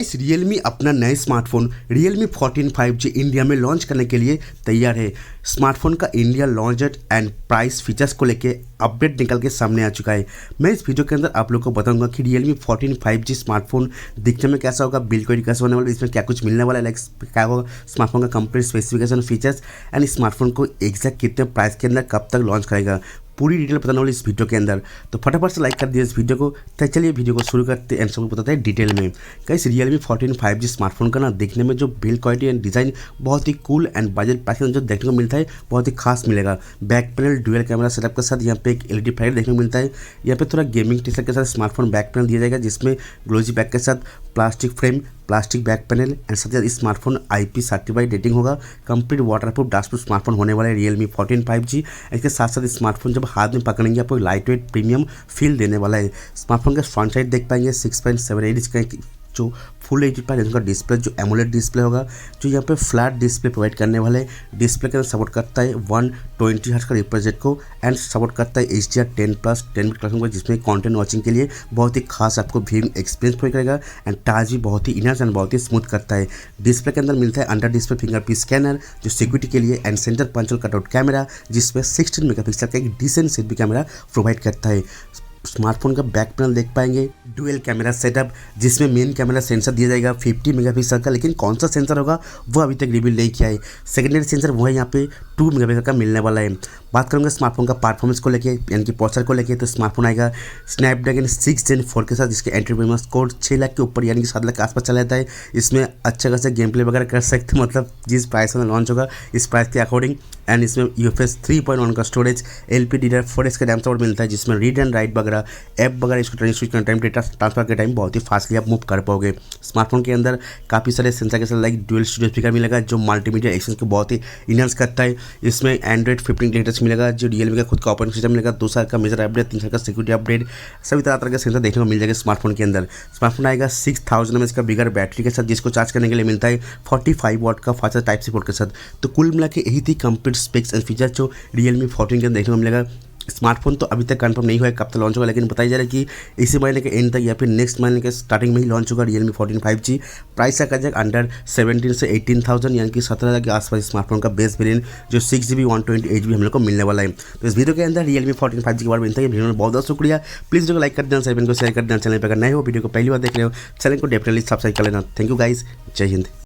इस Realme अपना नए स्मार्टफोन Realme 14 5G इंडिया में लॉन्च करने के लिए तैयार है। स्मार्टफोन का India launch date and price features को लेके अपडेट निकल के सामने आ चुका है। मैं इस वीडियो के अंदर आप लोगों को बताऊंगा कि Realme 14 5G स्मार्टफोन दिखने में कैसा होगा, बिल्ड क्वालिटी कैसा होने वाला है, इसमें क्या कुछ मिलने वाला है, लाइक क्या होगा स्मार्टफोन का complete specification features and smartphone को एग्जैक्ट कितने प्राइस के अंदर कब तक लॉन्च करेगा, पूरी डिटेल बताने वाली इस वीडियो के अंदर। तो फटाफट से लाइक कर दिए इस वीडियो को। तो चलिए वीडियो को शुरू करते हैं एंड सबको बताते हैं डिटेल में। गाइस Realme 14 5G स्मार्टफोन का ना देखने में जो बिल्ड क्वालिटी एंड डिज़ाइन बहुत ही कूल एंड बजट प्राइस में जो देखने को मिलता है बहुत ही खास मिलेगा। Back panel dual camera setup के साथ यहाँ पे एक LED फ्लैश देखने को मिलता है। यहाँ पे थोड़ा गेमिंग टी-शर्ट के साथ स्मार्टफोन बैक पैनल दिया जाएगा जिसमें ग्लोजी बैक के साथ plastic frame, plastic back panel and साथ ही स्मार्टफोन IP सर्टिफाइड रेटिंग होगा। कंप्लीट वाटरप्रूफ डस्टप्रूफ स्मार्टफोन होने वाला है Realme 14 5G। इसके साथ साथ स्मार्टफोन जब हाथ में पकड़ेंगे आपको लाइट वेट प्रीमियम फील देने वाला है। स्मार्टफोन के फ्रंट साइड देख पाएंगे 6.78 इंच का जो फुल एच पर इनका डिस्प्ले जो एमोलेड डिस्प्ले होगा, जो यहाँ पे फ्लैट डिस्प्ले प्रोवाइड करने वाले हैं। डिस्प्ले के अंदर सपोर्ट करता है 120 हर्ट्ज का रिफ्रेश रेट को एंड सपोर्ट करता है HDR10+ 10 बिट को, जिसमें कंटेंट वॉचिंग के लिए बहुत ही खास आपको व्यूइंग एक्सपीरियंस प्रोवाइड करेगा एंड टच भी बहुत ही इनर्स एंड बहुत ही स्मूथ करता है। डिस्प्ले के अंदर मिलता है अंडर डिस्प्ले फिंगरप्रिंट स्कैनर जो सिक्योरिटी के लिए and centre punch hole cutout camera जिसमें 16 मेगापिक्सल का एक डिसेंट सेल्फी कैमरा प्रोवाइड करता है। स्मार्टफोन का बैक पैनल देख पाएंगे डुअल कैमरा सेटअप जिसमें मेन कैमरा सेंसर दिया जाएगा 50 मेगापिक्सल का, लेकिन कौन सा सेंसर होगा वो अभी तक रिवील नहीं किया है। सेकेंडरी सेंसर वो है यहाँ पे 2 मेगापिक्सल का मिलने वाला है। बात करूँगा स्मार्टफोन का परफॉर्मेंस को लेके यानी कि प्रोसेसर को लेके, तो स्मार्टफोन आएगा स्नैपड्रैगन 6 Gen 4 के साथ जिसके एंट्री प्राइस कोड 6 लाख के ऊपर यानी कि 7 लाख के आसपास चला जाता है। इसमें अच्छा खासा गेम प्ले वगैरह कर सकते हैं, मतलब जिस प्राइस में लॉन्च होगा इस प्राइस के अकॉर्डिंग। एंड इसमें UFS 3.1 का स्टोरेज, LPDDR4 का रैम सपोर्ट मिलता है जिसमें रीड एंड राइट वगैरह ऐप वगैरह इसको स्विच करने टाइम डेटा ट्रांसफर के टाइम बहुत ही फास्टली आप मूव कर पाओगे। स्मार्टफोन के अंदर काफ़ी सारे सेंसर के साथ लाइक डुअल स्टूडियो स्पीकर मिलेगा जो मल्टीमीडिया एक्सपीरियंस को बहुत ही इनहांस करता है। इसमें Android 15 लेटेस्ट मिलेगा जो Realme का खुद का ऑपरेटिंग सिस्टम मिलेगा, 2 साल का मेजर अपडेट, 3 साल का सिक्योरिटी अपडेट, सभी तरह के सेंसर देखने को मिल जाएगा स्मार्टफोन के अंदर। स्मार्टफोन आएगा 6000 mAh का बिगर बैटरी के साथ जिसको चार्ज करने के लिए मिलता है 45 वाट का फास्ट टाइप सी पोर्ट के साथ। तो कुल मिला के यही थी कंप्लीट स्पेक्स एंड फीचर जो Realme 14 के अंदर देखने को मिलेगा। स्मार्टफोन तो अभी तक कंफर्म नहीं हुआ है कब तक लॉन्च होगा, लेकिन बताया जा रहा है कि इसी महीने के एंड तक या फिर नेक्स्ट महीने के स्टार्टिंग में ही लॉन्च होगा Realme 14 5G। प्राइस का जाएगा अंडर 17 से 18,000 यानी कि 17,000 के आसपास स्मार्टफोन का बेस वेरिएंट जो 6GB 128GB हम लोग को मिलने वाला है। तो इस वीडियो के अंदर Realme 14 5G के बारे में इतना ही। वीडियो में बहुत बहुत शुक्रिया। प्लीज़ वीडियो को लाइक कर देना, चैनल को शेयर कर देना। चैनल पर अगर नए हो वीडियो को पहली बार देख रहे हो चैनल को डेफिनेटली सब्सक्राइब कर लेना। थैंक यू गाइस, जय हिंद।